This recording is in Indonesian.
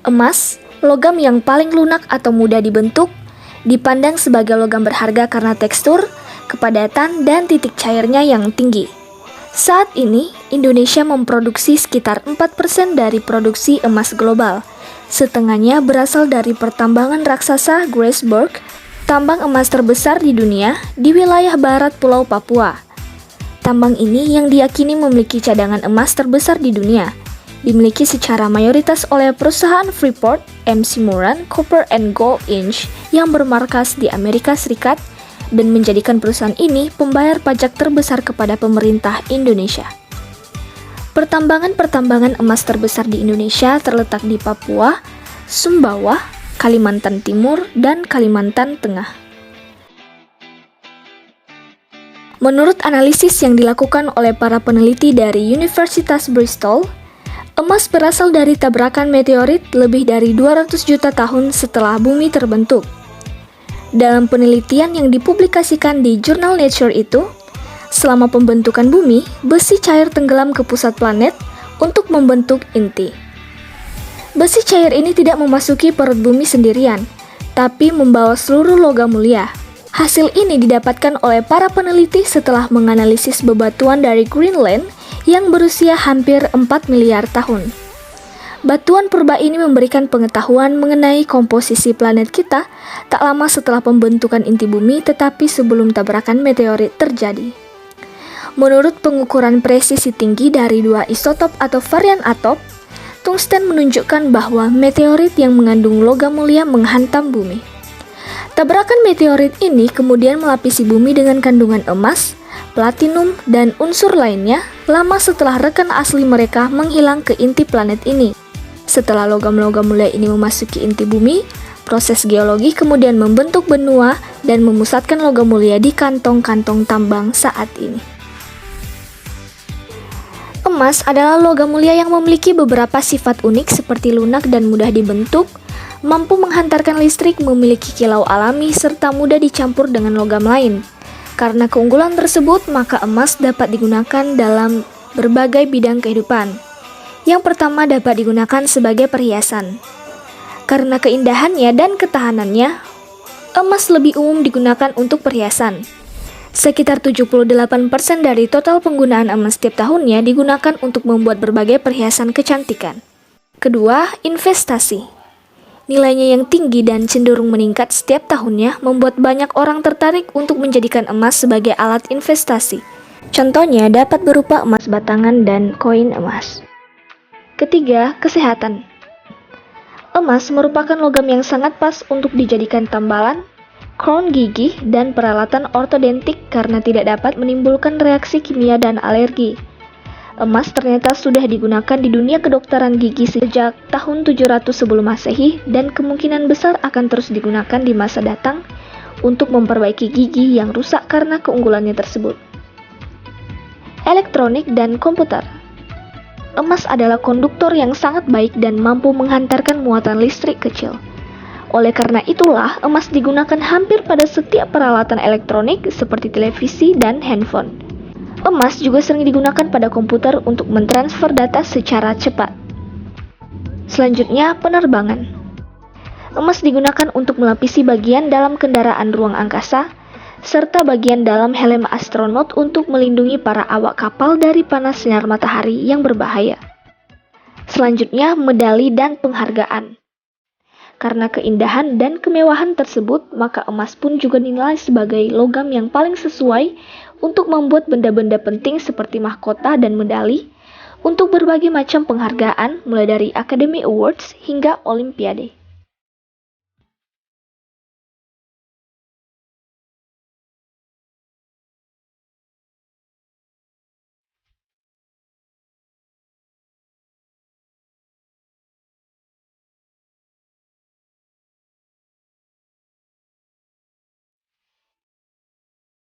Emas, logam yang paling lunak atau mudah dibentuk, dipandang sebagai logam berharga karena tekstur, kepadatan, dan titik cairnya yang tinggi. Saat ini, Indonesia memproduksi sekitar 4% dari produksi emas global. Setengahnya berasal dari pertambangan raksasa Grasberg, tambang emas terbesar di dunia di wilayah barat Pulau Papua. Tambang ini yang diyakini memiliki cadangan emas terbesar di dunia, dimiliki secara mayoritas oleh perusahaan Freeport, MC Moran, Copper and Gold Inc. yang bermarkas di Amerika Serikat dan menjadikan perusahaan ini pembayar pajak terbesar kepada pemerintah Indonesia. Pertambangan emas terbesar di Indonesia terletak di Papua, Sumbawa, Kalimantan Timur, dan Kalimantan Tengah. Menurut analisis yang dilakukan oleh para peneliti dari Universitas Bristol, emas berasal dari tabrakan meteorit lebih dari 200 juta tahun setelah bumi terbentuk. Dalam penelitian yang dipublikasikan di jurnal Nature itu, selama pembentukan bumi, besi cair tenggelam ke pusat planet untuk membentuk inti. Besi cair ini tidak memasuki perut bumi sendirian, tapi membawa seluruh logam mulia. Hasil ini didapatkan oleh para peneliti setelah menganalisis bebatuan dari Greenland yang berusia hampir 4 miliar tahun. Batuan purba ini memberikan pengetahuan mengenai komposisi planet kita tak lama setelah pembentukan inti bumi tetapi sebelum tabrakan meteorit terjadi. Menurut pengukuran presisi tinggi dari dua isotop atau varian atom, tungsten menunjukkan bahwa meteorit yang mengandung logam mulia menghantam bumi. Tabrakan meteorit ini kemudian melapisi bumi dengan kandungan emas, platinum, dan unsur lainnya lama setelah rekan asli mereka menghilang ke inti planet ini. Setelah logam-logam mulia ini memasuki inti bumi, proses geologi kemudian membentuk benua dan memusatkan logam mulia di kantong-kantong tambang saat ini. Emas adalah logam mulia yang memiliki beberapa sifat unik seperti lunak dan mudah dibentuk, mampu menghantarkan listrik, memiliki kilau alami, serta mudah dicampur dengan logam lain. Karena keunggulan tersebut, maka emas dapat digunakan dalam berbagai bidang kehidupan. Yang pertama dapat digunakan sebagai perhiasan. Karena keindahannya dan ketahanannya, emas lebih umum digunakan untuk perhiasan. Sekitar 78% dari total penggunaan emas setiap tahunnya digunakan untuk membuat berbagai perhiasan kecantikan. Kedua, investasi. Nilainya yang tinggi dan cenderung meningkat setiap tahunnya membuat banyak orang tertarik untuk menjadikan emas sebagai alat investasi. Contohnya dapat berupa emas batangan dan koin emas. Ketiga, kesehatan. Emas merupakan logam yang sangat pas untuk dijadikan tambalan, crown gigi, dan peralatan ortodontik karena tidak dapat menimbulkan reaksi kimia dan alergi. Emas ternyata sudah digunakan di dunia kedokteran gigi sejak tahun 700 sebelum Masehi dan kemungkinan besar akan terus digunakan di masa datang untuk memperbaiki gigi yang rusak karena keunggulannya tersebut. Elektronik dan komputer. Emas adalah konduktor yang sangat baik dan mampu menghantarkan muatan listrik kecil. Oleh karena itulah, emas digunakan hampir pada setiap peralatan elektronik seperti televisi dan handphone. Emas juga sering digunakan pada komputer untuk mentransfer data secara cepat. Selanjutnya, penerbangan. Emas digunakan untuk melapisi bagian dalam kendaraan ruang angkasa, serta bagian dalam helm astronot untuk melindungi para awak kapal dari panas sinar matahari yang berbahaya. Selanjutnya, medali dan penghargaan. Karena keindahan dan kemewahan tersebut, maka emas pun juga dinilai sebagai logam yang paling sesuai untuk membuat benda-benda penting seperti mahkota dan medali untuk berbagai macam penghargaan mulai dari Academy Awards hingga Olimpiade.